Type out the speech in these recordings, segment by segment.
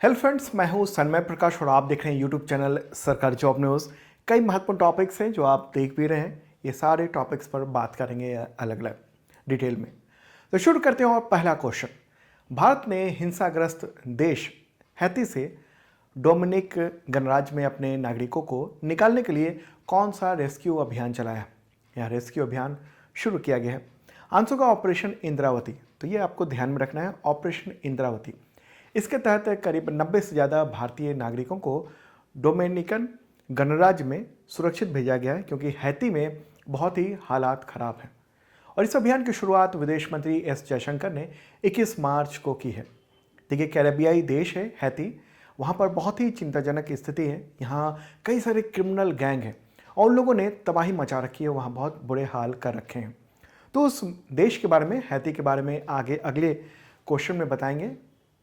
Hello friends, मैं हूं सन्मय प्रकाश और आप देख रहे हैं यूट्यूब चैनल सरकारी जॉब न्यूज़। कई महत्वपूर्ण टॉपिक्स हैं जो आप देख भी रहे हैं। ये सारे टॉपिक्स पर बात करेंगे अलग अलग डिटेल में। तो शुरू करते हैं। और पहला क्वेश्चन, भारत ने हिंसाग्रस्त देश हैती से डोमिनिक गणराज्य में अपने नागरिकों को निकालने के लिए कौन सा रेस्क्यू अभियान चलाया? यह रेस्क्यू अभियान शुरू किया गया है। आंसर का ऑपरेशन इंद्रावती। तो ये आपको ध्यान में रखना है, ऑपरेशन इंद्रावती। इसके तहत करीब 90 से ज़्यादा भारतीय नागरिकों को डोमिनिकन गणराज्य में सुरक्षित भेजा गया है, क्योंकि हैती में बहुत ही हालात खराब हैं। और इस अभियान की शुरुआत विदेश मंत्री एस जयशंकर ने 21 मार्च को की है। देखिए, कैरेबियाई देश है हैती। वहाँ पर बहुत ही चिंताजनक स्थिति है। यहाँ कई सारे क्रिमिनल गैंग हैं और उन लोगों ने तबाही मचा रखी है, वहाँ बहुत बुरे हाल कर रखे हैं। तो उस देश के बारे में, हैती के बारे में आगे अगले क्वेश्चन में बताएंगे,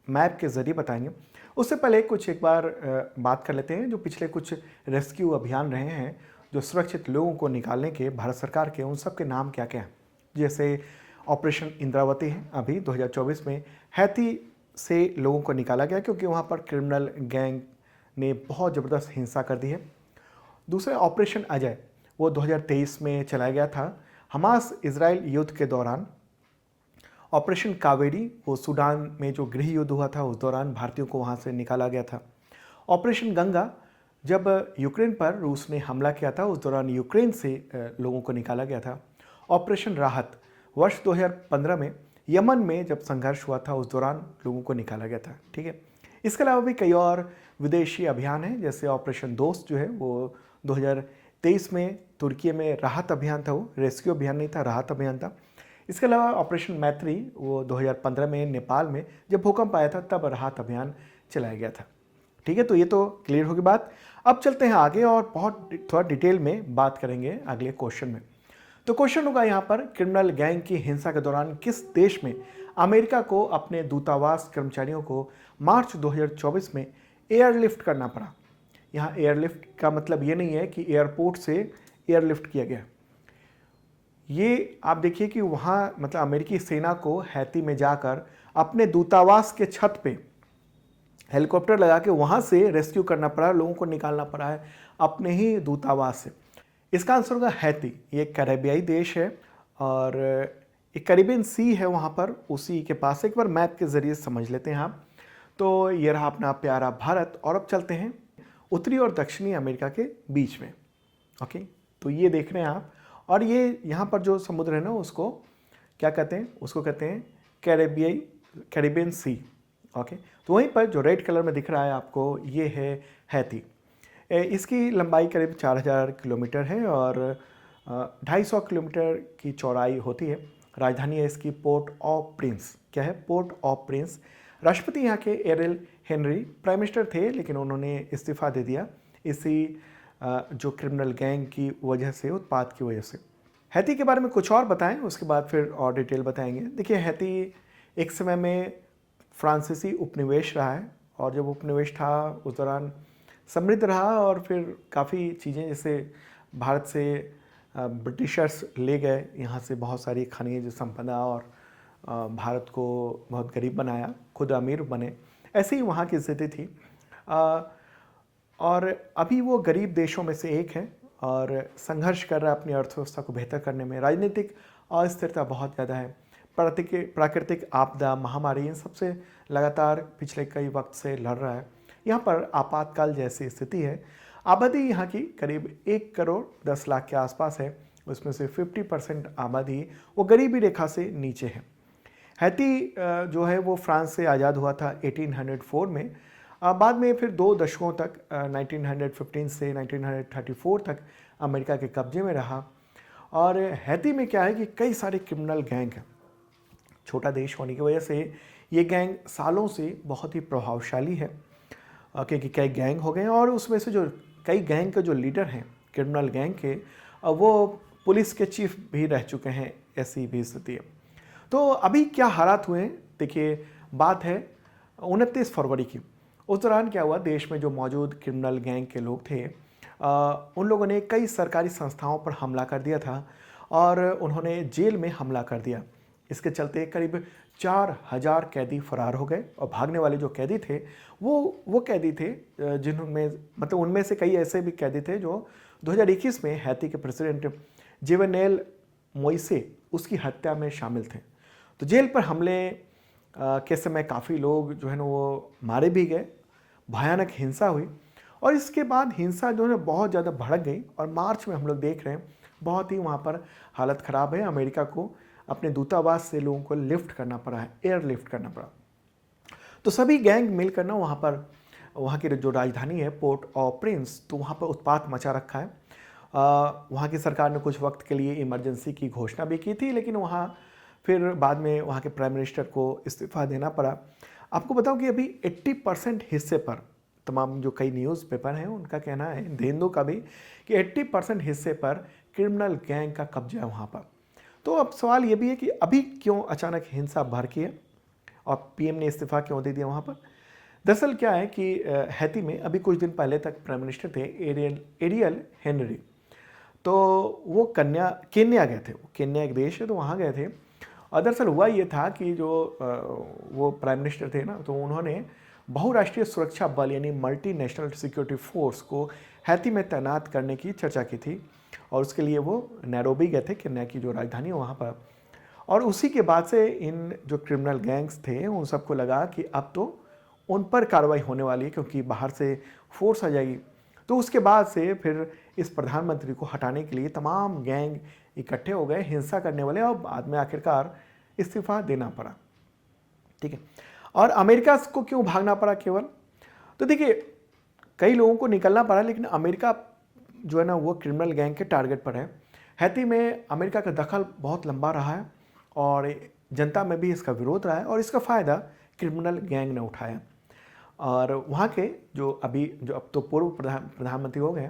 मैप के ज़रिए बताएंगे। उससे पहले कुछ एक बार बात कर लेते हैं जो पिछले कुछ रेस्क्यू अभियान रहे हैं, जो सुरक्षित लोगों को निकालने के भारत सरकार के, उन सब के नाम क्या क्या हैं। जैसे ऑपरेशन इंद्रावती है, अभी 2024 में हैती से लोगों को निकाला गया क्योंकि वहाँ पर क्रिमिनल गैंग ने बहुत ज़बरदस्त हिंसा कर दी है। दूसरा ऑपरेशन अजय, वो 2023 में चलाया गया था हमास इजराइल युद्ध के दौरान। ऑपरेशन कावेरी, वो सूडान में जो गृह युद्ध हुआ था उस दौरान भारतीयों को वहाँ से निकाला गया था। ऑपरेशन गंगा, जब यूक्रेन पर रूस ने हमला किया था उस दौरान यूक्रेन से लोगों को निकाला गया था। ऑपरेशन राहत, वर्ष 2015 में यमन में जब संघर्ष हुआ था उस दौरान लोगों को निकाला गया था। ठीक है, इसके अलावा भी कई और विदेशी अभियान हैं, जैसे ऑपरेशन दोस्त जो है वो 2023 में तुर्की में राहत अभियान था, वो रेस्क्यू अभियान नहीं था, राहत अभियान था। इसके अलावा ऑपरेशन मैत्री, वो 2015 में नेपाल में जब भूकंप आया था तब राहत अभियान चलाया गया था। ठीक है, तो ये तो क्लियर होगी बात। अब चलते हैं आगे और बहुत थोड़ा डिटेल में बात करेंगे अगले क्वेश्चन में। तो क्वेश्चन होगा यहाँ पर, क्रिमिनल गैंग की हिंसा के दौरान किस देश में अमेरिका को अपने दूतावास कर्मचारियों को मार्च 2024 में एयरलिफ्ट करना पड़ा? यहाँ एयरलिफ्ट का मतलब ये नहीं है कि एयरपोर्ट से एयरलिफ्ट किया गया। ये आप देखिए कि वहाँ मतलब अमेरिकी सेना को हैती में जाकर अपने दूतावास के छत पे हेलीकॉप्टर लगा के वहाँ से रेस्क्यू करना पड़ा, लोगों को निकालना पड़ा है अपने ही दूतावास से। इसका आंसर होगा हैती। ये एक कैरेबियाई देश है और एक कैरिबियन सी है वहाँ पर, उसी के पास। एक बार मैप के ज़रिए समझ लेते हैं आप। तो ये रहा अपना प्यारा भारत। और अब चलते हैं उत्तरी और दक्षिणी अमेरिका के बीच में। ओके, तो ये देख रहे हैं आप। और ये यहाँ पर जो समुद्र है ना, उसको क्या कहते हैं? उसको कहते हैं कैरिबियन सी। ओके, तो वहीं पर जो रेड कलर में दिख रहा है आपको, ये है हैती। इसकी लंबाई करीब 4000 किलोमीटर है और 250 किलोमीटर की चौड़ाई होती है। राजधानी है इसकी पोर्ट ऑफ प्रिंस। क्या है? Port of Prince. राष्ट्रपति यहाँ के एरिल हेनरी प्राइम मिनिस्टर थे, लेकिन उन्होंने इस्तीफा दे दिया इसी जो क्रिमिनल गैंग की वजह से, उत्पात की वजह से। हैती के बारे में कुछ और बताएं, उसके बाद फिर और डिटेल बताएंगे। देखिए, हैती एक समय में फ्रांसीसी उपनिवेश रहा है और जब उपनिवेश था उस दौरान समृद्ध रहा और फिर काफ़ी चीज़ें, जैसे भारत से ब्रिटिशर्स ले गए यहाँ से बहुत सारी खनिज संपदा और भारत को बहुत गरीब बनाया, खुद अमीर बने। ऐसी ही वहाँ की स्थिति थी। और अभी वो गरीब देशों में से एक है और संघर्ष कर रहा है अपनी अर्थव्यवस्था को बेहतर करने में। राजनीतिक अस्थिरता बहुत ज़्यादा है। प्राकृतिक आपदा, महामारी, इन सबसे लगातार पिछले कई वक्त से लड़ रहा है। यहाँ पर आपातकाल जैसी स्थिति है। आबादी यहाँ की करीब 1 करोड़ 10 लाख के आसपास है। उसमें से 50% आबादी वो गरीबी रेखा से नीचे है। हैती जो है वो फ्रांस से आज़ाद हुआ था 1804 में। बाद में फिर 2 दशकों तक 1915 से 1934 तक अमेरिका के कब्जे में रहा। और हैती में क्या है कि कई सारे क्रिमिनल गैंग हैं। छोटा देश होने की वजह से ये गैंग सालों से बहुत ही प्रभावशाली है, क्योंकि कई गैंग हो गए और उसमें से जो कई गैंग के जो लीडर हैं क्रिमिनल गैंग के, वो पुलिस के चीफ भी रह चुके हैं। ऐसी भी स्थिति है। तो अभी क्या हालात हुए हैं? देखिए, बात है 29 फरवरी की। उस दौरान क्या हुआ, देश में जो मौजूद क्रिमिनल गैंग के लोग थे, उन लोगों ने कई सरकारी संस्थाओं पर हमला कर दिया था और उन्होंने जेल में हमला कर दिया। इसके चलते करीब 4000 कैदी फरार हो गए और भागने वाले जो कैदी थे वो कैदी थे जिनमें मतलब उनमें से कई ऐसे भी कैदी थे जो 2021 में हैती के प्रेसिडेंट जोवेनेल मोइसे उसकी हत्या में शामिल थे। तो जेल पर हमले के समय काफ़ी लोग जो है ना वो मारे भी गए, भयानक हिंसा हुई और इसके बाद हिंसा जो है बहुत ज़्यादा भड़क गई और मार्च में हम लोग देख रहे हैं बहुत ही वहाँ पर हालत ख़राब है। अमेरिका को अपने दूतावास से लोगों को लिफ्ट करना पड़ा है, एयर लिफ्ट करना पड़ा। तो सभी गैंग मिलकर ना वहाँ की जो राजधानी है पोर्ट ऑ प्रिंस, तो वहाँ पर उत्पात मचा रखा है। वहाँ की सरकार ने कुछ वक्त के लिए इमरजेंसी की घोषणा भी की थी, लेकिन वहाँ फिर बाद में वहाँ के प्राइम मिनिस्टर को इस्तीफ़ा देना पड़ा। आपको बताऊँ कि अभी 80% हिस्से पर तमाम जो कई न्यूज़पेपर हैं उनका कहना है, हिंदू का भी, कि 80% हिस्से पर क्रिमिनल गैंग का कब्जा है वहाँ पर। तो अब सवाल ये भी है कि अभी क्यों अचानक हिंसा भड़की है और पीएम ने इस्तीफ़ा क्यों दे दिया वहाँ पर। दरअसल क्या है कि हैती में अभी कुछ दिन पहले तक प्राइम मिनिस्टर थे एरियल हेनरी। तो वो केन्या गए थे, वो केन्या एक देश है तो वहाँ गए थे। और दरअसल हुआ ये था कि जो वो प्राइम मिनिस्टर थे ना, तो उन्होंने बहुराष्ट्रीय सुरक्षा बल यानी मल्टी नेशनल सिक्योरिटी फोर्स को हैती में तैनात करने की चर्चा की थी और उसके लिए वो नैरोबी गए थे, केन्या की जो राजधानी है वहाँ पर। और उसी के बाद से इन जो क्रिमिनल गैंग्स थे उन सबको लगा कि अब तो उन पर कार्रवाई होने वाली है क्योंकि बाहर से फोर्स आ जाएगी। तो उसके बाद से फिर इस प्रधानमंत्री को हटाने के लिए तमाम गैंग इकट्ठे हो गए, हिंसा करने वाले, और बाद में आखिरकार इस्तीफा देना पड़ा। ठीक है, और अमेरिका को क्यों भागना पड़ा केवल, तो देखिए कई लोगों को निकलना पड़ा लेकिन अमेरिका जो है ना वो क्रिमिनल गैंग के टारगेट पर है। हैती में अमेरिका का दखल बहुत लंबा रहा है और जनता में भी इसका विरोध रहा है और इसका फ़ायदा क्रिमिनल गैंग ने उठाया। और वहाँ के जो अब तो पूर्व प्रधानमंत्री हो गए,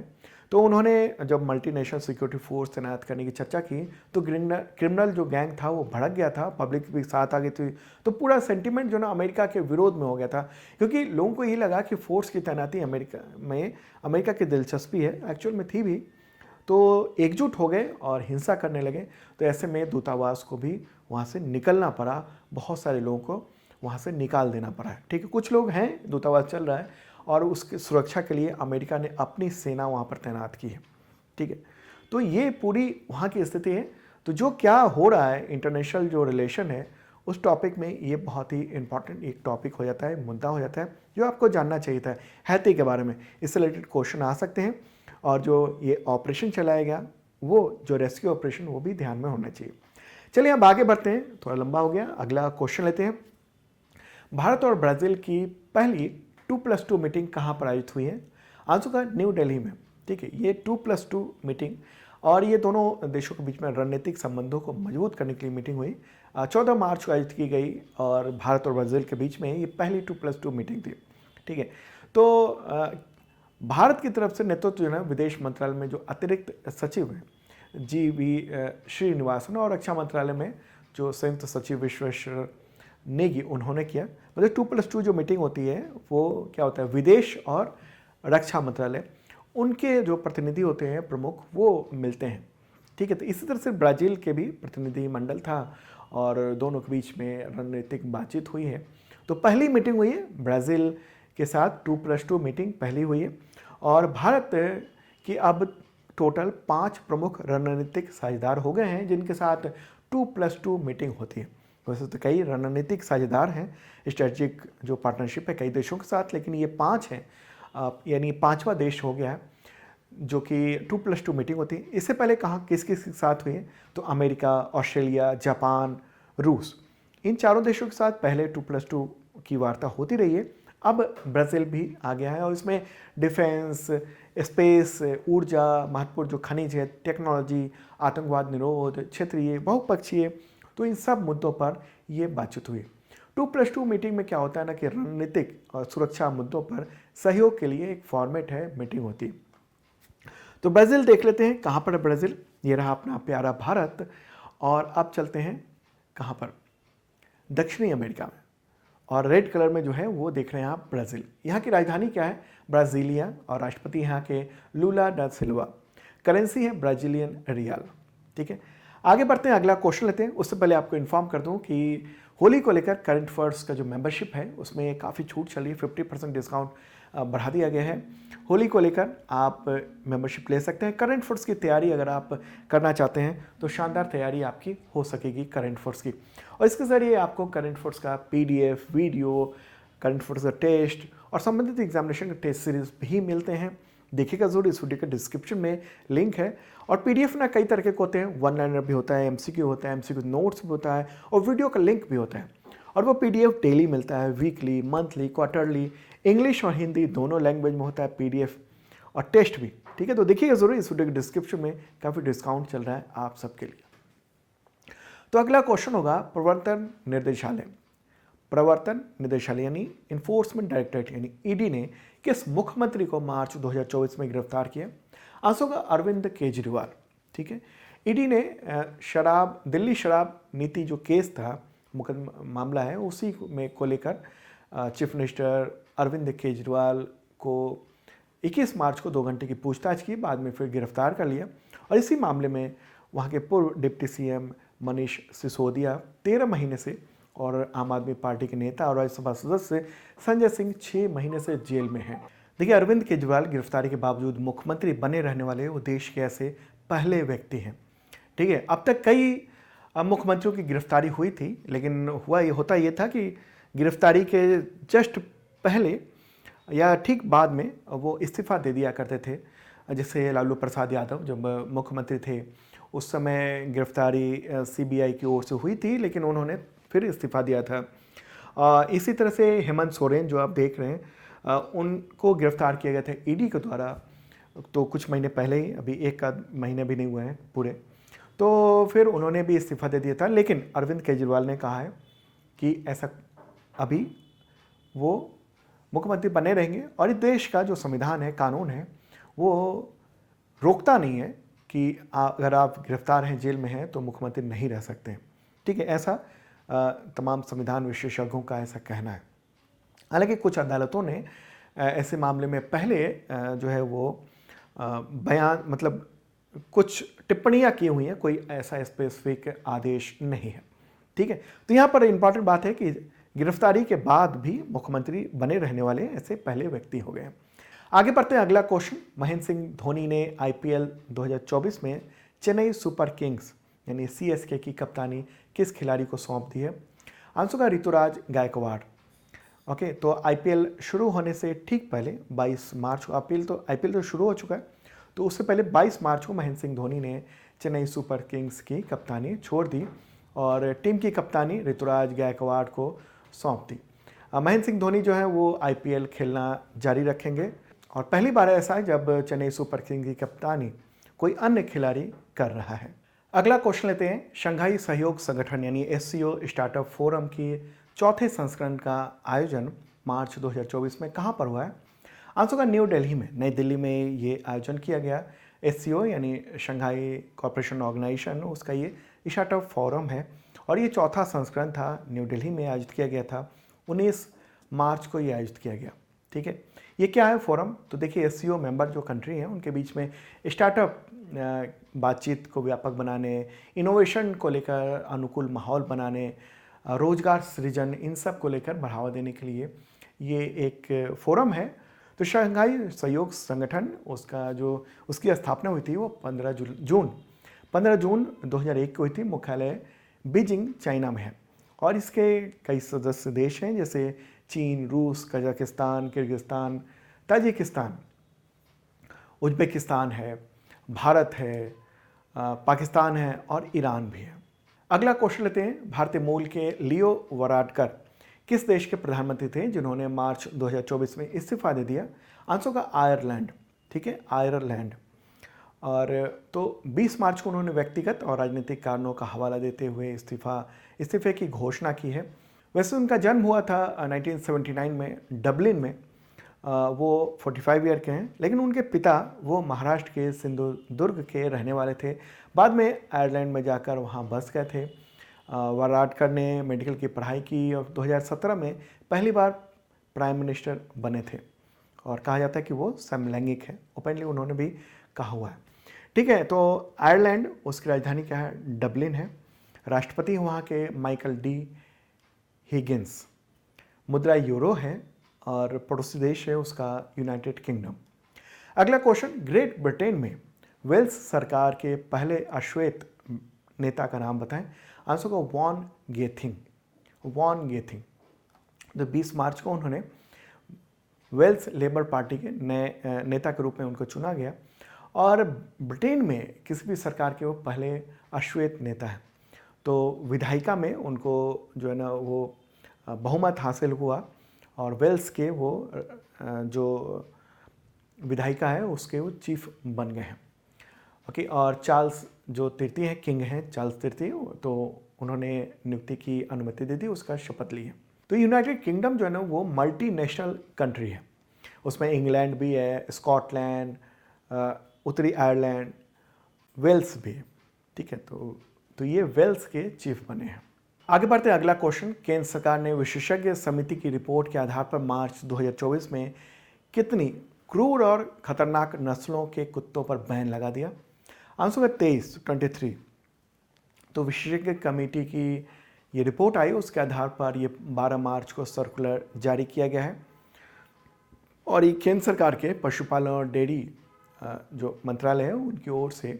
तो उन्होंने जब मल्टीनेशनल सिक्योरिटी फोर्स तैनात करने की चर्चा की तो क्रिमिनल जो गैंग था वो भड़क गया था, पब्लिक भी साथ आ गई थी। तो पूरा सेंटिमेंट जो ना अमेरिका के विरोध में हो गया था क्योंकि लोगों को ये लगा कि फोर्स की तैनाती अमेरिका की दिलचस्पी है, एक्चुअल में थी भी। तो एकजुट हो गए और हिंसा करने लगे। तो ऐसे में दूतावास को भी वहाँ से निकलना पड़ा, बहुत सारे लोगों को वहाँ से निकाल देना पड़ा है। ठीक है, कुछ लोग हैं, दूतावास चल रहा है और उसकी सुरक्षा के लिए अमेरिका ने अपनी सेना वहाँ पर तैनात की है। ठीक है, तो ये पूरी वहाँ की स्थिति है। तो जो क्या हो रहा है इंटरनेशनल जो रिलेशन है उस टॉपिक में ये बहुत ही इंपॉर्टेंट एक टॉपिक हो जाता है, मुद्दा हो जाता है जो आपको जानना चाहिए था हैती के बारे में। इससे रिलेटेड क्वेश्चन आ सकते हैं और जो ये ऑपरेशन चलाया गया वो जो रेस्क्यू ऑपरेशन वो भी ध्यान में होना चाहिए। चलिए अब आगे बढ़ते हैं, थोड़ा लंबा हो गया, अगला क्वेश्चन लेते हैं। भारत और ब्राज़ील की पहली 2+2 मीटिंग कहाँ पर आयोजित हुई है? आंसर का न्यू दिल्ली में। ठीक है, ये 2+2 मीटिंग और ये दोनों देशों के बीच में रणनीतिक संबंधों को मजबूत करने के लिए मीटिंग हुई। 14 मार्च को आयोजित की गई और भारत और ब्राज़ील के बीच में ये पहली 2+2 मीटिंग थी। ठीक है, तो भारत की तरफ से नेतृत्व जो है विदेश मंत्रालय में जो अतिरिक्त सचिव हैं GV श्रीनिवासन और रक्षा मंत्रालय में जो संयुक्त सचिव विश्वेश्वर नेगी उन्होंने किया। मतलब 2+2 जो मीटिंग होती है वो क्या होता है, विदेश और रक्षा मंत्रालय उनके जो प्रतिनिधि होते हैं प्रमुख वो मिलते हैं। ठीक है, तो इसी तरह से ब्राज़ील के भी प्रतिनिधि मंडल था और दोनों के बीच में रणनीतिक बातचीत हुई है। तो पहली मीटिंग हुई है ब्राज़ील के साथ, 2+2 मीटिंग पहली हुई है और भारत की अब टोटल 5 प्रमुख रणनीतिक साझेदार हो गए हैं जिनके साथ 2+2 मीटिंग होती है। वैसे तो कई रणनीतिक साझेदार हैं, स्ट्रेटजिक जो पार्टनरशिप है कई देशों के साथ, लेकिन ये 5 हैं, यानी 5वां देश हो गया है जो कि 2+2 मीटिंग होती है। इससे पहले कहाँ किस किस के साथ हुई है, तो अमेरिका, ऑस्ट्रेलिया, जापान, रूस, इन चारों देशों के साथ पहले 2+2 की वार्ता होती रही है। अब ब्राज़ील भी आ गया है और इसमें डिफेंस, स्पेस, ऊर्जा, महत्वपूर्ण जो खनिज है, टेक्नोलॉजी, आतंकवाद निरोध, क्षेत्रीय, बहुपक्षीय, तो इन सब मुद्दों पर ये बातचीत हुई। 2+2 मीटिंग में क्या होता है ना कि रणनीतिक और सुरक्षा मुद्दों पर सहयोग के लिए एक फॉर्मेट है, मीटिंग होती है। तो ब्राज़ील देख लेते हैं, कहाँ पर है ब्राज़ील, ये रहा अपना प्यारा भारत। और अब चलते हैं कहाँ पर, दक्षिणी अमेरिका में, और रेड कलर में जो है वो देख रहे हैं आप ब्राज़ील। यहाँ की राजधानी क्या है, ब्राज़ीलिया, और राष्ट्रपति यहाँ के लूला डा सिल्वा। करेंसी है ब्राज़ीलियन रियाल। ठीक है, आगे बढ़ते हैं, अगला क्वेश्चन लेते हैं। उससे पहले आपको इन्फॉर्म कर दूं कि होली को लेकर करंट अफेयर्स का जो मेंबरशिप है उसमें काफ़ी छूट चल रही है, 50% डिस्काउंट बढ़ा दिया गया है। होली को लेकर आप मेंबरशिप ले सकते हैं। करंट अफेयर्स की तैयारी अगर आप करना चाहते हैं तो शानदार तैयारी आपकी हो सकेगी करंट अफेयर्स की, और इसके ज़रिए आपको करंट अफेयर्स का PDF, वीडियो, करंट अफेयर्स का टेस्ट और संबंधित एग्जामिनेशन के टेस्ट सीरीज भी मिलते हैं। देखिएगा जरूर, इस वीडियो के डिस्क्रिप्शन में लिंक है। और PDF ना कई तरह के होते हैं, वन लाइनर भी होता है, MCQ होता है, MCQ नोट्स भी होता है और वीडियो का लिंक भी होता है। और वो PDF डेली मिलता है, वीकली, मंथली, क्वार्टरली, इंग्लिश और हिंदी दोनों लैंग्वेज में होता है PDF, और टेस्ट भी। ठीक है, तो देखिएगा जरूर, इस वीडियो के डिस्क्रिप्शन में काफ़ी डिस्काउंट चल रहा है आप सबके लिए। तो अगला क्वेश्चन होगा, प्रवर्तन निर्देशालय। प्रवर्तन निदेशालय यानी इन्फोर्समेंट डायरेक्टरेट यानी ED ने किस मुख्यमंत्री को मार्च 2024 में गिरफ्तार किया? आंसर होगा अरविंद केजरीवाल। ठीक है, ED ने दिल्ली शराब नीति जो केस था, मामला है, उसी में को लेकर चीफ मिनिस्टर अरविंद केजरीवाल को 21 मार्च को 2 घंटे की पूछताछ की, बाद में फिर गिरफ्तार कर लिया। और इसी मामले में वहाँ के पूर्व डिप्टी CM मनीष सिसोदिया 13 महीने से, और आम आदमी पार्टी के नेता और राज्यसभा सदस्य संजय सिंह 6 महीने से जेल में हैं। देखिए, अरविंद केजरीवाल गिरफ्तारी के बावजूद मुख्यमंत्री बने रहने वाले वो देश के ऐसे पहले व्यक्ति हैं। ठीक है, अब तक कई मुख्यमंत्रियों की गिरफ्तारी हुई थी, लेकिन होता ये था कि गिरफ्तारी के जस्ट पहले या ठीक बाद में वो इस्तीफा दे दिया करते थे। जैसे लालू प्रसाद यादव जब मुख्यमंत्री थे उस समय गिरफ्तारी CBI की ओर से हुई थी, लेकिन उन्होंने फिर इस्तीफा दिया था। इसी तरह से हेमंत सोरेन जो आप देख रहे हैं, उनको गिरफ्तार किया गया था ED के द्वारा, तो कुछ महीने पहले ही, अभी एक आध महीने भी नहीं हुए हैं पूरे, तो फिर उन्होंने भी इस्तीफा दे दिया था। लेकिन अरविंद केजरीवाल ने कहा है कि ऐसा अभी वो मुख्यमंत्री बने रहेंगे, और इस देश का जो संविधान है, कानून है, वो रोकता नहीं है कि अगर आप गिरफ्तार हैं, जेल में हैं, तो मुख्यमंत्री नहीं रह सकते। ठीक है, ऐसा तमाम संविधान विशेषज्ञों का ऐसा कहना है। हालांकि कुछ अदालतों ने ऐसे मामले में पहले जो है वो बयान, मतलब कुछ टिप्पणियां की हुई हैं, कोई ऐसा स्पेसिफिक आदेश नहीं है। ठीक है, तो यहाँ पर इंपॉर्टेंट बात है कि गिरफ्तारी के बाद भी मुख्यमंत्री बने रहने वाले ऐसे पहले व्यक्ति हो गए। आगे बढ़ते हैं, अगला क्वेश्चन। महेंद्र सिंह धोनी ने IPL 2024 में चेन्नई सुपर किंग्स यानी CSK की कप्तानी किस खिलाड़ी को सौंप दी है? आंसर का ऋतुराज गायकवाड़। ओके, तो IPL शुरू होने से ठीक पहले 22 मार्च को, IPL तो शुरू हो चुका है, तो उससे पहले 22 मार्च को महेंद्र सिंह धोनी ने चेन्नई सुपर किंग्स की कप्तानी छोड़ दी और टीम की कप्तानी ऋतुराज गायकवाड़ को सौंप दी। महेंद्र सिंह धोनी जो है वो IPL खेलना जारी रखेंगे, और पहली बार ऐसा है जब चेन्नई सुपर किंग्स की कप्तानी कोई अन्य खिलाड़ी कर रहा है। अगला क्वेश्चन लेते हैं। शंघाई सहयोग संगठन यानी SCO स्टार्टअप फोरम की चौथे संस्करण का आयोजन मार्च 2024 में कहाँ पर हुआ है? आंसर का न्यू दिल्ली में, नई दिल्ली में ये आयोजन किया गया। SCO यानी शंघाई कॉर्पोरेशन ऑर्गेनाइजेशन, उसका ये स्टार्टअप फोरम है, और ये चौथा संस्करण था, न्यू दिल्ली में आयोजित किया गया था। 19 मार्च को ये आयोजित किया गया। ठीक है, ये क्या है फोरम? तो देखिए, SCO मेंबर जो कंट्री हैं उनके बीच में स्टार्टअप बातचीत को व्यापक बनाने, इनोवेशन को लेकर अनुकूल माहौल बनाने, रोजगार सृजन, इन सब को लेकर बढ़ावा देने के लिए ये एक फोरम है। तो शंघाई सहयोग संगठन, उसकी स्थापना हुई थी वो 15 जून 2001 को हुई थी। मुख्यालय बीजिंग, चाइना में है, और इसके कई सदस्य देश हैं जैसे चीन, रूस, कजाकिस्तान, किर्गिस्तान, ताजिकिस्तान, उज्बेकिस्तान है, भारत है, पाकिस्तान है और ईरान भी है। अगला क्वेश्चन लेते हैं। भारतीय मूल के लियो वराडकर किस देश के प्रधानमंत्री थे जिन्होंने मार्च 2024 में इस्तीफा दे दिया? आंसर का आयरलैंड। ठीक है, आयरलैंड। और तो 20 मार्च को उन्होंने व्यक्तिगत और राजनीतिक कारणों का हवाला देते हुए इस्तीफे की घोषणा की है। वैसे उनका जन्म हुआ था 1979 में डबलिन में। वो 45 ईयर के हैं, लेकिन उनके पिता वो महाराष्ट्र के सिंधुदुर्ग के रहने वाले थे। बाद में आयरलैंड में जाकर वहाँ बस गए थे। वराडकर ने मेडिकल की पढ़ाई की और 2017 में पहली बार प्राइम मिनिस्टर बने थे, और कहा जाता है कि वो समलैंगिक है, ओपनली उन्होंने भी कहा हुआ है। ठीक है, तो आयरलैंड, उसकी राजधानी क्या है? डबलिन है। राष्ट्रपति वहाँ के माइकल डी हिगिंस। मुद्रा यूरो है और पड़ोसी देश है उसका यूनाइटेड किंगडम। अगला क्वेश्चन, ग्रेट ब्रिटेन में वेल्स सरकार के पहले अश्वेत नेता का नाम बताएं। आंसर को वॉन गेथिंग। वॉन गेथिंग। तो 20 मार्च को उन्होंने वेल्स लेबर पार्टी के नए नेता के रूप में उनको चुना गया और ब्रिटेन में किसी भी सरकार के वो पहले अश्वेत नेता हैं। तो विधायिका में उनको जो है ना वो बहुमत हासिल हुआ और वेल्स के वो जो विधायिका है उसके वो चीफ बन गए हैं। ओके, और चार्ल्स जो तृतीय हैं, किंग हैं चार्ल्स तृतीय, तो उन्होंने नियुक्ति की अनुमति दे दी, उसका शपथ ली है। तो यूनाइटेड किंगडम जो है ना वो मल्टी नेशनल कंट्री है। उसमें इंग्लैंड भी है, स्कॉटलैंड, उत्तरी आयरलैंड, वेल्स भी है। ठीक है, तो ये वेल्स के चीफ बने हैं। आगे बढ़ते हैं, अगला क्वेश्चन, केंद्र सरकार ने विशेषज्ञ समिति की रिपोर्ट के आधार पर मार्च 2024 में कितनी क्रूर और खतरनाक नस्लों के कुत्तों पर बैन लगा दिया? आंसर है 23। तो विशेषज्ञ कमेटी की ये रिपोर्ट आई, उसके आधार पर ये 12 मार्च को सर्कुलर जारी किया गया है और ये केंद्र सरकार के पशुपालन और डेयरी जो मंत्रालय है उनकी ओर से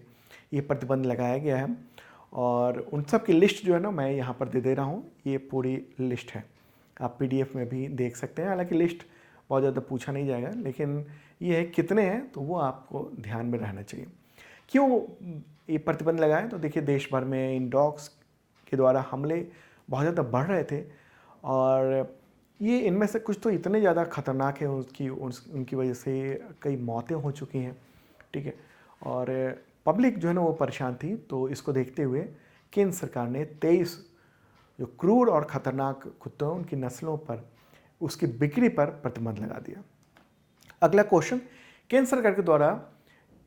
ये प्रतिबंध लगाया गया है और उन सब की लिस्ट जो है ना मैं यहाँ पर दे रहा हूँ। ये पूरी लिस्ट है, आप PDF में भी देख सकते हैं। हालांकि लिस्ट बहुत ज़्यादा पूछा नहीं जाएगा, लेकिन ये है कितने हैं तो वो आपको ध्यान में रहना चाहिए। क्यों ये प्रतिबंध लगाएं? तो देखिए, देश भर में इन डॉग्स के द्वारा हमले बहुत ज़्यादा बढ़ रहे थे और ये इनमें से कुछ तो इतने ज़्यादा खतरनाक है उनकी वजह से कई मौतें हो चुकी हैं। ठीक है, और पब्लिक जो है ना वो परेशान थी। तो इसको देखते हुए केंद्र सरकार ने 23 जो क्रूर और ख़तरनाक कुत्तों उनकी नस्लों पर उसकी बिक्री पर प्रतिबंध लगा दिया। अगला क्वेश्चन, केंद्र सरकार के द्वारा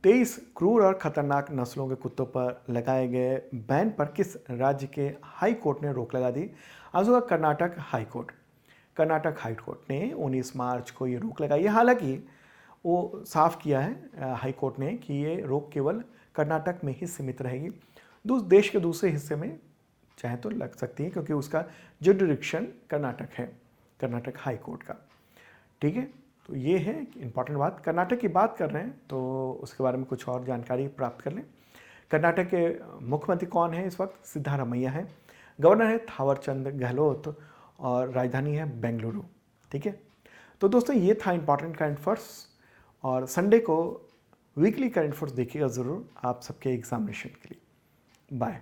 23 क्रूर और ख़तरनाक नस्लों के कुत्तों पर लगाए गए बैन पर किस राज्य के हाई कोर्ट ने रोक लगा दी? Answer, Karnataka high court. Karnataka high court ने 19 मार्च को ये रोक लगाई है। हालांकि वो साफ किया है हाई कोर्ट ने कि ये रोक केवल कर्नाटक में ही सीमित रहेगी, देश के दूसरे हिस्से में चाहे तो लग सकती है क्योंकि उसका जुरिडिक्शन कर्नाटक है, कर्नाटक हाई कोर्ट का। ठीक है, तो ये है इंपॉर्टेंट बात। कर्नाटक की बात कर रहे हैं तो उसके बारे में कुछ और जानकारी प्राप्त कर लें। कर्नाटक के मुख्यमंत्री कौन है इस वक्त? सिद्धारमैया है। गवर्नर है थावरचंद गहलोत और राजधानी है बेंगलुरु। ठीक है, तो दोस्तों ये था इंपॉर्टेंट करंट अफेयर्स और संडे को वीकली करंट अफेयर्स देखिएगा ज़रूर आप सबके एग्जामिनेशन के लिए। बाय।